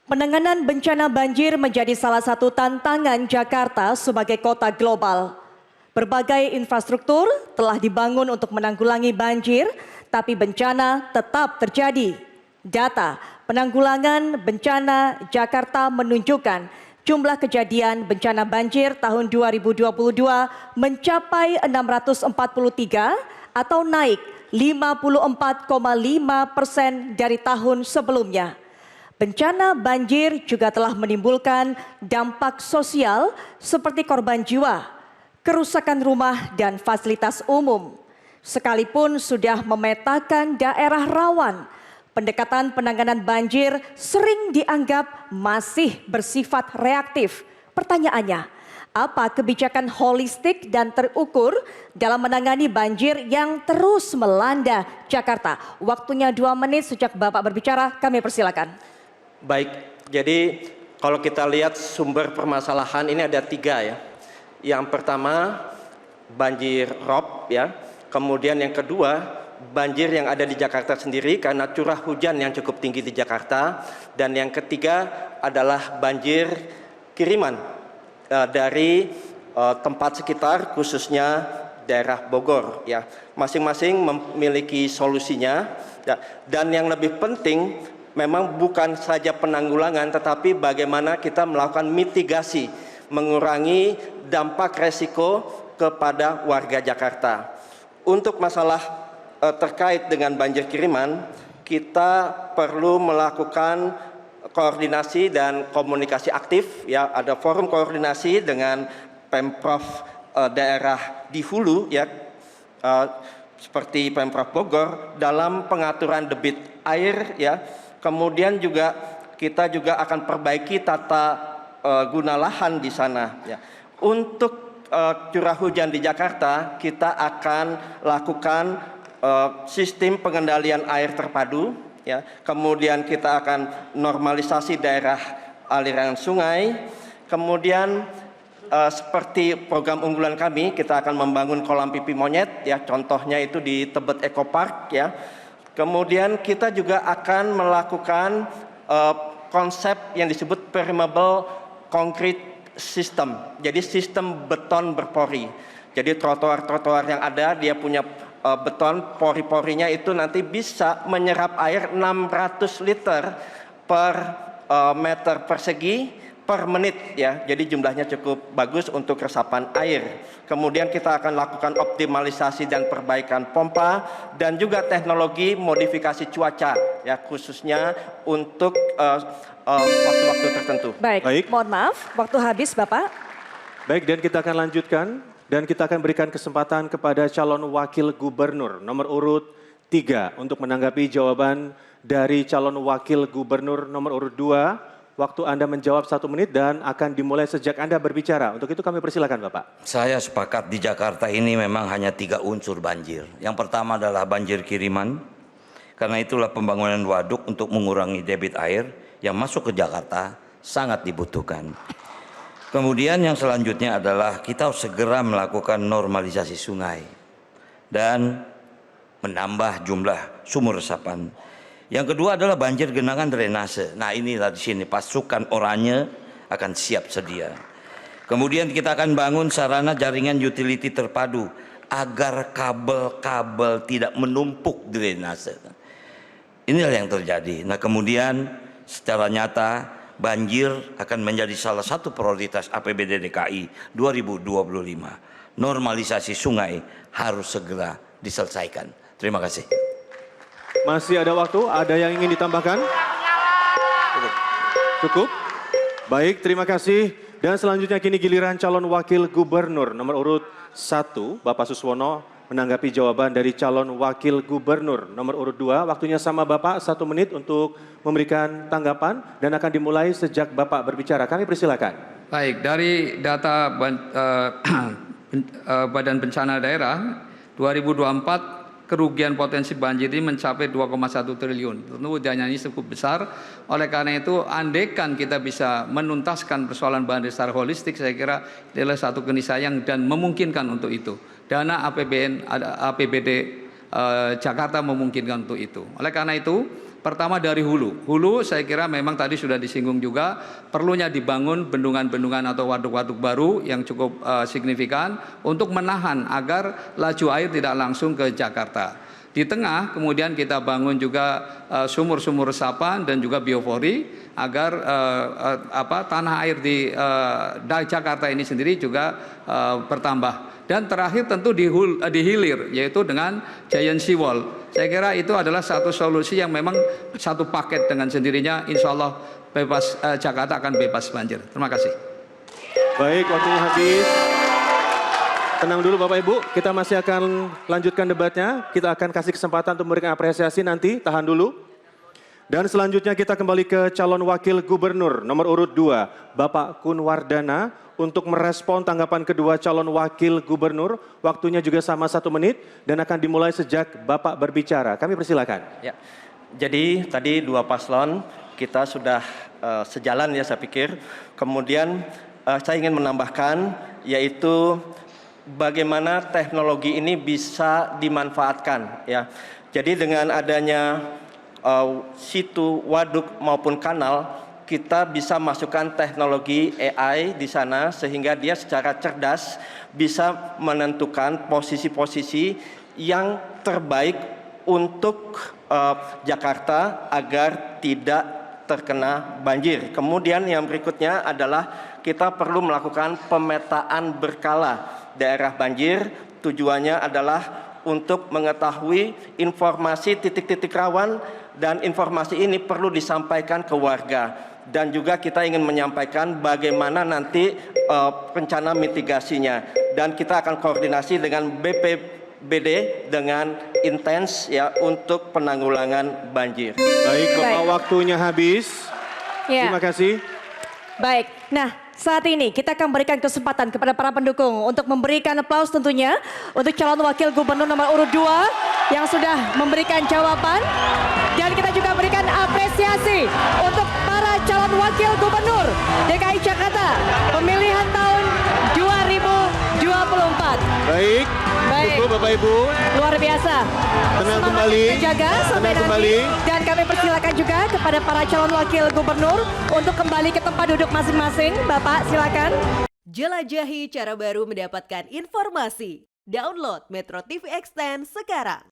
Penanganan bencana banjir menjadi salah satu tantangan Jakarta sebagai kota global. Berbagai infrastruktur telah dibangun untuk menanggulangi banjir, tapi bencana tetap terjadi. Data penanggulangan bencana Jakarta menunjukkan jumlah kejadian bencana banjir tahun 2022 mencapai 643 atau naik 54,5% dari tahun sebelumnya. Bencana banjir juga telah menimbulkan dampak sosial seperti korban jiwa, kerusakan rumah dan fasilitas umum. Sekalipun sudah memetakan daerah rawan, pendekatan penanganan banjir sering dianggap masih bersifat reaktif. Pertanyaannya, apa kebijakan holistik dan terukur dalam menangani banjir yang terus melanda Jakarta? Waktunya 2 menit sejak Bapak berbicara, kami persilakan. Baik, jadi kalau kita lihat sumber permasalahan ini ada 3 ya. Yang pertama banjir rob ya, kemudian yang kedua banjir yang ada di Jakarta sendiri karena curah hujan yang cukup tinggi di Jakarta, dan yang ketiga adalah banjir kiriman dari tempat sekitar khususnya daerah Bogor ya. Masing-masing memiliki solusinya ya. Dan yang lebih penting memang bukan saja penanggulangan, tetapi bagaimana kita melakukan mitigasi, mengurangi dampak resiko kepada warga Jakarta. Untuk masalah terkait dengan banjir kiriman, kita perlu melakukan koordinasi dan komunikasi aktif ya. Ada forum koordinasi dengan Pemprov daerah di hulu ya, seperti Pemprov Bogor dalam pengaturan debit air ya. Kemudian juga kita juga akan perbaiki tata guna lahan di sana ya. Untuk curah hujan di Jakarta kita akan lakukan sistem pengendalian air terpadu ya. Kemudian kita akan normalisasi daerah aliran sungai. Kemudian seperti program unggulan kami, kita akan membangun kolam pipi monyet ya, contohnya itu di Tebet Eco Park ya. Kemudian kita juga akan melakukan konsep yang disebut permeable concrete system. Jadi sistem beton berpori. Jadi trotoar-trotoar yang ada dia punya beton, pori-porinya itu nanti bisa menyerap air 600 liter per meter persegi per menit ya. Jadi jumlahnya cukup bagus untuk resapan air. Kemudian kita akan lakukan optimalisasi dan perbaikan pompa dan juga teknologi modifikasi cuaca ya, khususnya untuk waktu-waktu tertentu. Baik, mohon maaf, waktu habis Bapak. Baik, dan kita akan lanjutkan dan kita akan berikan kesempatan kepada calon wakil gubernur nomor urut 3 untuk menanggapi jawaban dari calon wakil gubernur nomor urut 2. Waktu Anda menjawab 1 menit dan akan dimulai sejak Anda berbicara. Untuk itu kami persilakan Bapak. Saya sepakat di Jakarta ini memang hanya 3 unsur banjir. Yang pertama adalah banjir kiriman. Karena itulah pembangunan waduk untuk mengurangi debit air yang masuk ke Jakarta sangat dibutuhkan. Kemudian yang selanjutnya adalah kita harus segera melakukan normalisasi sungai dan menambah jumlah sumur resapan. Yang kedua adalah banjir genangan drainase. Nah inilah di sini pasukan oranye akan siap sedia. Kemudian kita akan bangun sarana jaringan utility terpadu agar kabel-kabel tidak menumpuk drainase. Inilah yang terjadi. Nah kemudian secara nyata banjir akan menjadi salah satu prioritas APBD DKI 2025. Normalisasi sungai harus segera diselesaikan. Terima kasih. Masih ada waktu, ada yang ingin ditambahkan? Cukup? Baik, terima kasih. Dan selanjutnya kini giliran calon wakil gubernur nomor urut 1, Bapak Suswono menanggapi jawaban dari calon wakil gubernur nomor urut 2. Waktunya sama Bapak, 1 menit untuk memberikan tanggapan dan akan dimulai sejak Bapak berbicara. Kami persilakan. Baik, dari data Badan Bencana Daerah 2024 kerugian potensi banjir ini mencapai 2,1 triliun. Tentu dananya ini cukup besar. Oleh karena itu, andaikan kita bisa menuntaskan persoalan banjir secara holistik, saya kira adalah satu keniscayaan dan memungkinkan untuk itu. Dana APBD Jakarta memungkinkan untuk itu. Oleh karena itu, Pertama dari hulu. Hulu saya kira memang tadi sudah disinggung juga, perlunya dibangun bendungan-bendungan atau waduk-waduk baru yang cukup signifikan untuk menahan agar laju air tidak langsung ke Jakarta. Di tengah kemudian kita bangun juga sumur-sumur resapan dan juga biopori agar tanah air di Jakarta ini sendiri juga bertambah. Dan terakhir tentu di hilir, yaitu dengan giant seawall. Saya kira itu adalah satu solusi yang memang satu paket dengan sendirinya, insya Allah Jakarta akan bebas banjir. Terima kasih. Baik, waktunya habis. Tenang dulu Bapak Ibu, kita masih akan lanjutkan debatnya. Kita akan kasih kesempatan untuk memberikan apresiasi nanti, tahan dulu. Dan selanjutnya kita kembali ke calon wakil gubernur nomor urut 2, Bapak Kunwardana, untuk merespon tanggapan kedua calon wakil gubernur. Waktunya juga sama 1 menit dan akan dimulai sejak Bapak berbicara. Kami persilakan. Ya, jadi tadi dua paslon kita sudah sejalan ya saya pikir. Kemudian saya ingin menambahkan yaitu bagaimana teknologi ini bisa dimanfaatkan ya. Jadi dengan adanya situ, waduk maupun kanal, kita bisa masukkan teknologi AI di sana sehingga dia secara cerdas bisa menentukan posisi-posisi yang terbaik untuk Jakarta agar tidak terkena banjir. Kemudian yang berikutnya adalah kita perlu melakukan pemetaan berkala daerah banjir. Tujuannya adalah untuk mengetahui informasi titik-titik rawan dan informasi ini perlu disampaikan ke warga. Dan juga kita ingin menyampaikan bagaimana nanti rencana mitigasinya. Dan kita akan koordinasi dengan BPBD dengan intens ya untuk penanggulangan banjir. Baik, Bapak, waktunya habis. Ya. Terima kasih. Baik, nah saat ini kita akan berikan kesempatan kepada para pendukung untuk memberikan aplaus tentunya untuk calon wakil gubernur nomor urut 2 yang sudah memberikan jawaban. Dan kita juga berikan apresiasi untuk para calon wakil gubernur DKI Jakarta pemilihan tahun 2024. Baik, cukup Bapak Ibu. Luar biasa. Tenang Semangat kembali. terjaga sampai Tenang nanti. kembali. Dan kami persilakan juga kepada para calon wakil gubernur untuk kembali ke tempat duduk masing-masing. Bapak silakan. Jelajahi cara baru mendapatkan informasi. Download Metro TV Extend sekarang.